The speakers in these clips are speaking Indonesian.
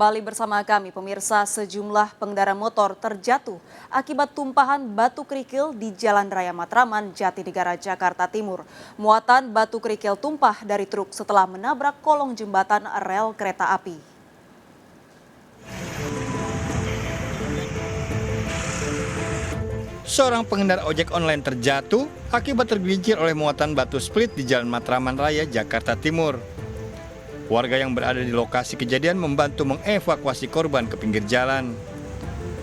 Kembali bersama kami, pemirsa, sejumlah pengendara motor terjatuh akibat tumpahan batu kerikil di Jalan Raya Matraman, Jatinegara, Jakarta Timur. Muatan batu kerikil tumpah dari truk setelah menabrak kolong jembatan rel kereta api. Seorang pengendara ojek online terjatuh akibat tergelincir oleh muatan batu split di Jalan Matraman Raya, Jakarta Timur. Warga yang berada di lokasi kejadian membantu mengevakuasi korban ke pinggir jalan.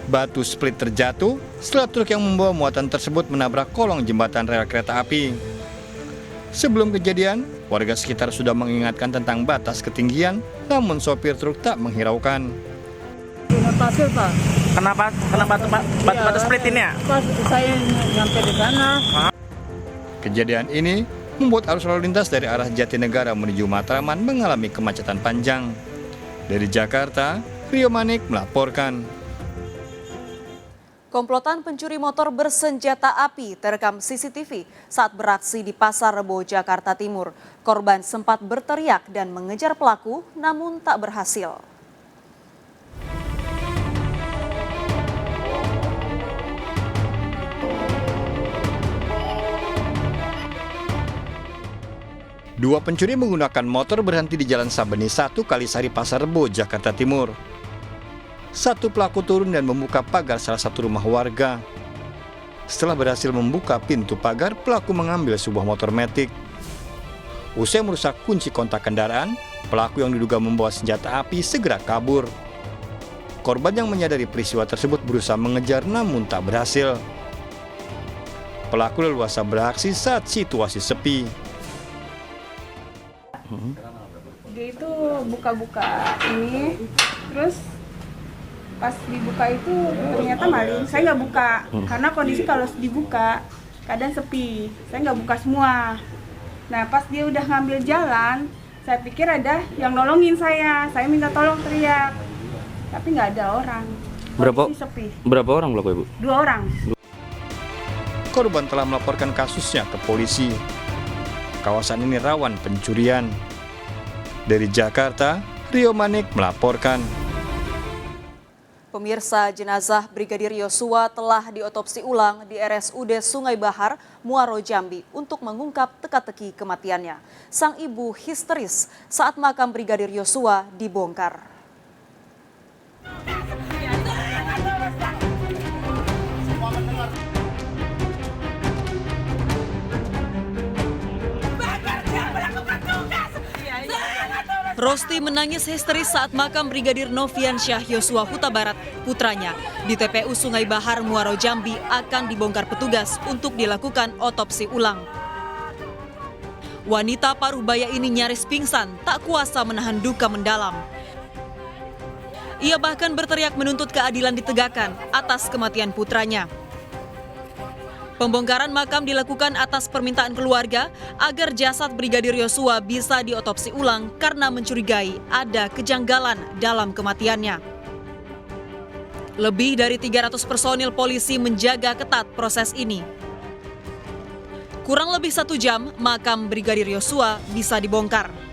Batu split terjatuh setelah truk yang membawa muatan tersebut menabrak kolong jembatan rel kereta api. Sebelum kejadian, warga sekitar sudah mengingatkan tentang batas ketinggian, namun sopir truk tak menghiraukan. Pasir, Pak. Kenapa batu split ini ya? Pas saya nyampe di sana. Kejadian ini membuat arus lalu lintas dari arah Jatinegara menuju Matraman mengalami kemacetan panjang. Dari Jakarta, Rio Manik melaporkan. Komplotan pencuri motor bersenjata api terekam CCTV saat beraksi di Pasar Rebo, Jakarta Timur. Korban sempat berteriak dan mengejar pelaku, namun tak berhasil. Dua pencuri menggunakan motor berhenti di Jalan Sabeni 1 Kalisari Pasar Rebo, Jakarta Timur. Satu pelaku turun dan membuka pagar salah satu rumah warga. Setelah berhasil membuka pintu pagar, pelaku mengambil sebuah motor metik. Usai merusak kunci kontak kendaraan, pelaku yang diduga membawa senjata api segera kabur. Korban yang menyadari peristiwa tersebut berusaha mengejar namun tak berhasil. Pelaku leluasa beraksi saat situasi sepi. Dia itu buka-buka ini, terus pas dibuka itu ternyata maling. Saya nggak buka, karena kondisi kalau dibuka kadang sepi. Saya nggak buka semua. Nah pas dia udah ngambil jalan, saya pikir ada yang nolongin saya. Saya minta tolong teriak, tapi nggak ada orang. Kondisi sepi. Berapa orang pelaku, Ibu? 2 orang. Korban telah melaporkan kasusnya ke polisi. Kawasan ini rawan pencurian. Dari Jakarta, Rio Manik melaporkan. Pemirsa, jenazah Brigadir Yosua telah diotopsi ulang di RSUD Sungai Bahar, Muaro Jambi untuk mengungkap teka-teki kematiannya. Sang ibu histeris saat makam Brigadir Yosua dibongkar. Rosti menangis histeris saat makam Brigadir Noviansyah Yosua Huta Barat, putranya, di TPU Sungai Bahar, Muaro Jambi akan dibongkar petugas untuk dilakukan otopsi ulang. Wanita paruh baya ini nyaris pingsan, tak kuasa menahan duka mendalam. Ia bahkan berteriak menuntut keadilan ditegakkan atas kematian putranya. Pembongkaran makam dilakukan atas permintaan keluarga agar jasad Brigadir Yosua bisa diotopsi ulang karena mencurigai ada kejanggalan dalam kematiannya. Lebih dari 300 personil polisi menjaga ketat proses ini. Kurang lebih 1 jam, makam Brigadir Yosua bisa dibongkar.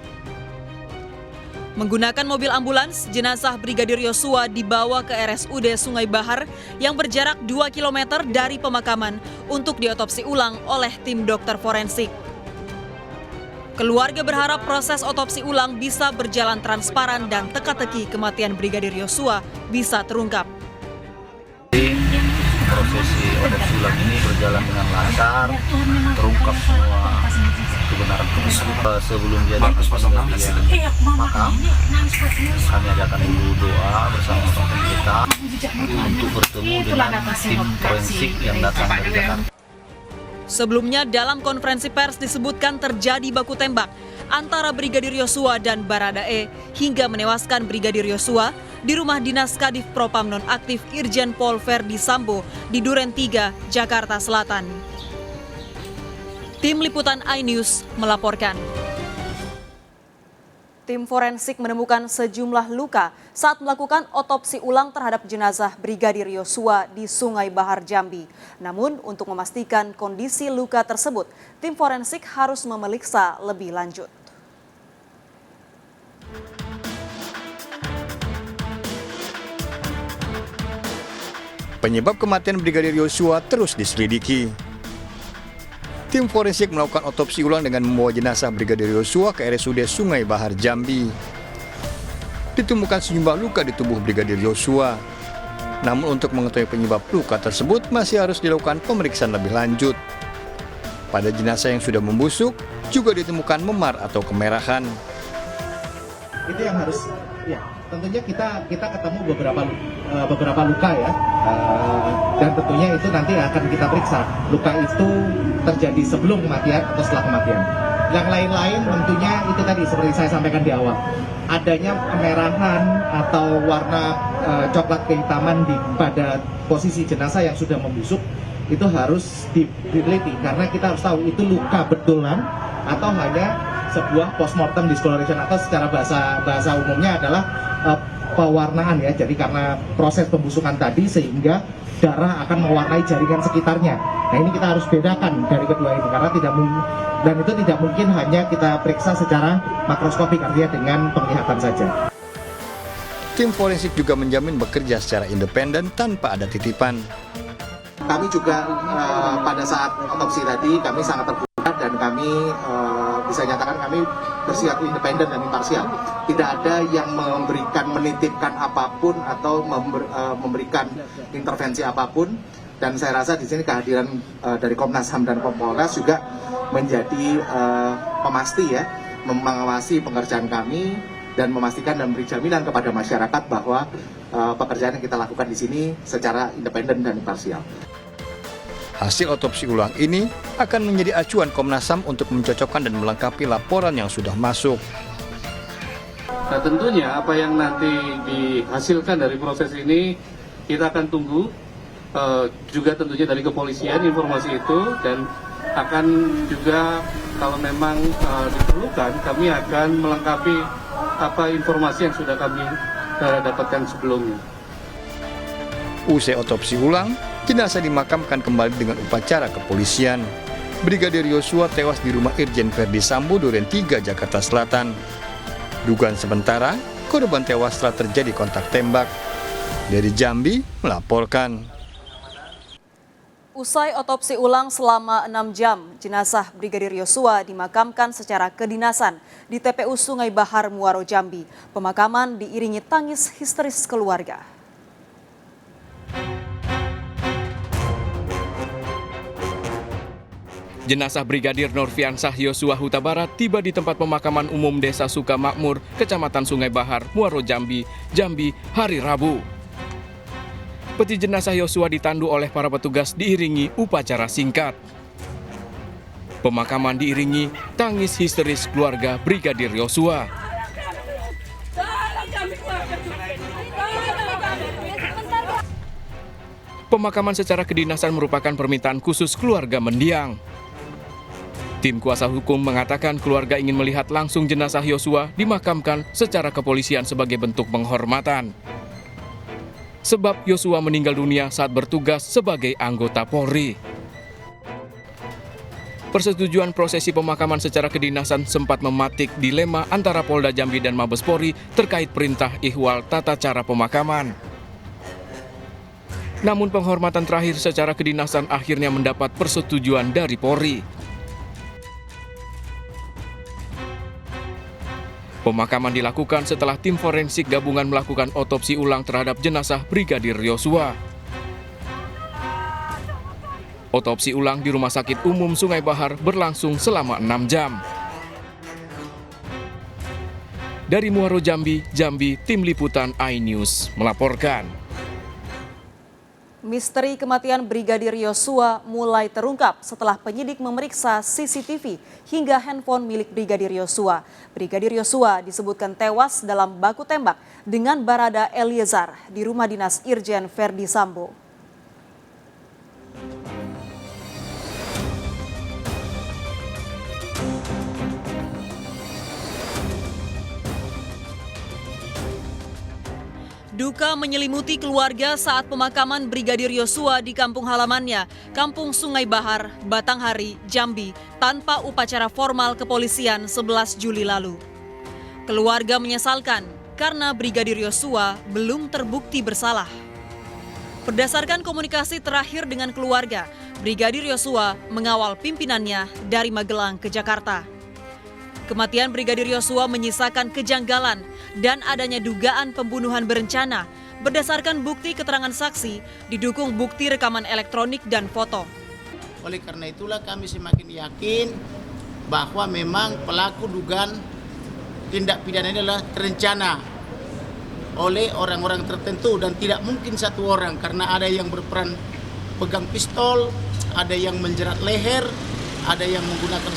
Menggunakan mobil ambulans, jenazah Brigadir Yosua dibawa ke RSUD Sungai Bahar yang berjarak 2 km dari pemakaman untuk diotopsi ulang oleh tim dokter forensik. Keluarga berharap proses otopsi ulang bisa berjalan transparan dan teka-teki kematian Brigadir Yosua bisa terungkap. Prosesi otopsi ulang ini berjalan dengan lancar, terungkap semua kebenaran tersebut. Sebelum diadakan pembagian makam, kami adakan dulu doa bersama teman kita untuk bertemu dengan tim forensik yang datang dari Jakarta. Sebelumnya dalam konferensi pers disebutkan terjadi baku tembak antara Brigadir Yosua dan Baradae hingga menewaskan Brigadir Yosua di rumah dinas Kadif Propam nonaktif Irjen Pol Verdi Sambo di Duren 3, Jakarta Selatan. Tim Liputan iNews melaporkan. Tim forensik menemukan sejumlah luka saat melakukan otopsi ulang terhadap jenazah Brigadir Yosua di Sungai Bahar, Jambi. Namun untuk memastikan kondisi luka tersebut, tim forensik harus memeriksa lebih lanjut. Penyebab kematian Brigadir Yosua terus diselidiki. Tim forensik melakukan otopsi ulang dengan membawa jenazah Brigadir Yosua ke RSUD Sungai Bahar, Jambi. Ditemukan sejumlah luka di tubuh Brigadir Yosua. Namun untuk mengetahui penyebab luka tersebut masih harus dilakukan pemeriksaan lebih lanjut. Pada jenazah yang sudah membusuk juga ditemukan memar atau kemerahan. Itu yang harus, ya tentunya kita ketemu beberapa luka ya, dan tentunya itu nanti akan kita periksa luka itu terjadi sebelum kematian atau setelah kematian. Yang lain-lain tentunya itu tadi seperti saya sampaikan di awal, adanya kemerahan atau warna coklat kehitaman pada posisi jenazah yang sudah membusuk itu harus diteliti karena kita harus tahu itu luka betulan atau hanya sebuah postmortem discoloration atau secara bahasa umumnya adalah pewarnaan ya. Jadi karena proses pembusukan tadi sehingga darah akan mewarnai jaringan sekitarnya. Nah ini kita harus bedakan dari kedua ini karena itu tidak mungkin hanya kita periksa secara makroskopik artinya dengan penglihatan saja. Tim forensik juga menjamin bekerja secara independen tanpa ada titipan. Kami juga pada saat otopsi tadi kami sangat terbuka dan kami bisa nyatakan kami bersifat independen dan imparsial. Tidak ada yang menitipkan apapun atau memberikan intervensi apapun. Dan saya rasa di sini kehadiran dari Komnas HAM dan Kompolnas juga menjadi pemasti ya, mengawasi pengerjaan kami dan memastikan dan memberi jaminan kepada masyarakat bahwa pekerjaan yang kita lakukan di sini secara independen dan imparsial. Hasil otopsi ulang ini akan menjadi acuan Komnas HAM untuk mencocokkan dan melengkapi laporan yang sudah masuk. Nah tentunya apa yang nanti dihasilkan dari proses ini kita akan tunggu juga tentunya dari kepolisian informasi itu, dan akan juga kalau memang diperlukan kami akan melengkapi apa informasi yang sudah kami dapatkan sebelumnya. Usai otopsi ulang, jenazah dimakamkan kembali dengan upacara kepolisian. Brigadir Yosua tewas di rumah Irjen Verdi Sambo, Duren 3, Jakarta Selatan. Dugaan sementara, korban tewas setelah terjadi kontak tembak. Dari Jambi melaporkan. Usai otopsi ulang selama 6 jam, jenazah Brigadir Yosua dimakamkan secara kedinasan di TPU Sungai Bahar, Muaro, Jambi. Pemakaman diiringi tangis histeris keluarga. Jenazah Brigadir Nurfiansah Yosua Huta Barat tiba di tempat pemakaman umum Desa Sukamakmur, Kecamatan Sungai Bahar, Muaro, Jambi, hari Rabu. Peti jenazah Yosua ditandu oleh para petugas diiringi upacara singkat. Pemakaman diiringi tangis histeris keluarga Brigadir Yosua. Pemakaman secara kedinasan merupakan permintaan khusus keluarga mendiang. Tim kuasa hukum mengatakan keluarga ingin melihat langsung jenazah Yosua dimakamkan secara kepolisian sebagai bentuk penghormatan. Sebab Yosua meninggal dunia saat bertugas sebagai anggota Polri. Persetujuan prosesi pemakaman secara kedinasan sempat mematik dilema antara Polda Jambi dan Mabes Polri terkait perintah ihwal tata cara pemakaman. Namun penghormatan terakhir secara kedinasan akhirnya mendapat persetujuan dari Polri. Pemakaman dilakukan setelah tim forensik gabungan melakukan otopsi ulang terhadap jenazah Brigadir Yosua. Otopsi ulang di Rumah Sakit Umum Sungai Bahar berlangsung selama 6 jam. Dari Muaro, Jambi, Tim Liputan iNews melaporkan. Misteri kematian Brigadir Yosua mulai terungkap setelah penyidik memeriksa CCTV hingga handphone milik Brigadir Yosua. Brigadir Yosua disebutkan tewas dalam baku tembak dengan Barada Eliezer di rumah dinas Irjen Verdi Sambo. Duka menyelimuti keluarga saat pemakaman Brigadir Yosua di kampung halamannya, Kampung Sungai Bahar, Batanghari, Jambi, tanpa upacara formal kepolisian 11 Juli lalu. Keluarga menyesalkan karena Brigadir Yosua belum terbukti bersalah. Berdasarkan komunikasi terakhir dengan keluarga, Brigadir Yosua mengawal pimpinannya dari Magelang ke Jakarta. Kematian Brigadir Yosua menyisakan kejanggalan dan adanya dugaan pembunuhan berencana berdasarkan bukti keterangan saksi didukung bukti rekaman elektronik dan foto. Oleh karena itulah kami semakin yakin bahwa memang pelaku dugaan tindak pidana ini adalah terencana oleh orang-orang tertentu dan tidak mungkin satu orang karena ada yang berperan pegang pistol, ada yang menjerat leher, ada yang menggunakan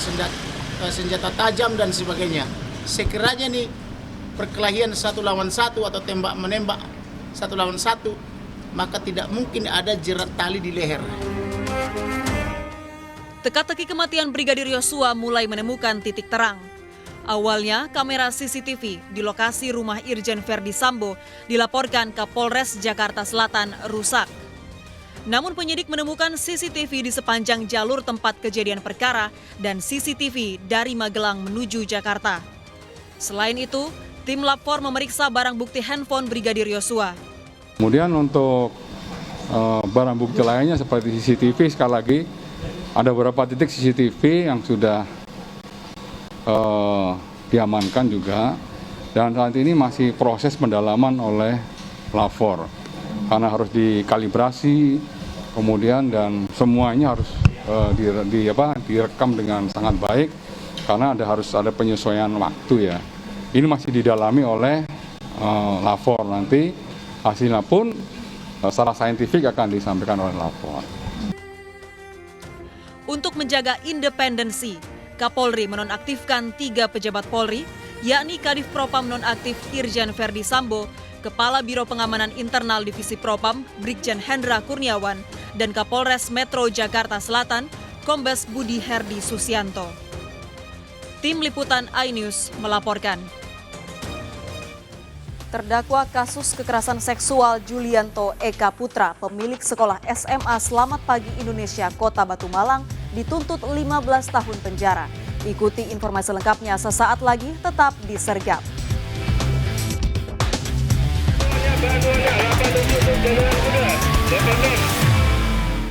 senjata tajam dan sebagainya. Sekiranya nih perkelahian 1 lawan 1 atau tembak menembak 1 lawan 1, maka tidak mungkin ada jerat tali di leher. Teka-teki kematian Brigadir Yosua mulai menemukan titik terang. Awalnya, kamera CCTV di lokasi rumah Irjen Verdi Sambo dilaporkan ke Polres Jakarta Selatan rusak. Namun penyidik menemukan CCTV di sepanjang jalur tempat kejadian perkara dan CCTV dari Magelang menuju Jakarta. Selain itu, tim Lab 4 memeriksa barang bukti handphone Brigadir Yosua. Kemudian untuk barang bukti lainnya seperti CCTV, sekali lagi ada beberapa titik CCTV yang sudah diamankan juga, dan saat ini masih proses pendalaman oleh Lab 4 karena harus dikalibrasi kemudian dan semuanya harus direkam dengan sangat baik karena harus ada penyesuaian waktu ya. Ini masih didalami oleh Lab 4, nanti hasilnya pun secara saintifik akan disampaikan oleh Lab 4. Untuk menjaga independensi, Kapolri menonaktifkan 3 pejabat Polri, yakni Kadif Propam nonaktif Irjen Verdi Sambo, Kepala Biro Pengamanan Internal Divisi Propam Brigjen Hendra Kurniawan, dan Kapolres Metro Jakarta Selatan Kombes Budi Herdi Susianto. Tim Liputan iNews melaporkan. Terdakwa kasus kekerasan seksual Julianto Eka Putra, pemilik sekolah SMA Selamat Pagi Indonesia Kota Batu Malang, dituntut 15 tahun penjara. Ikuti informasi lengkapnya sesaat lagi, tetap di Sergap. Semuanya, 87, 88,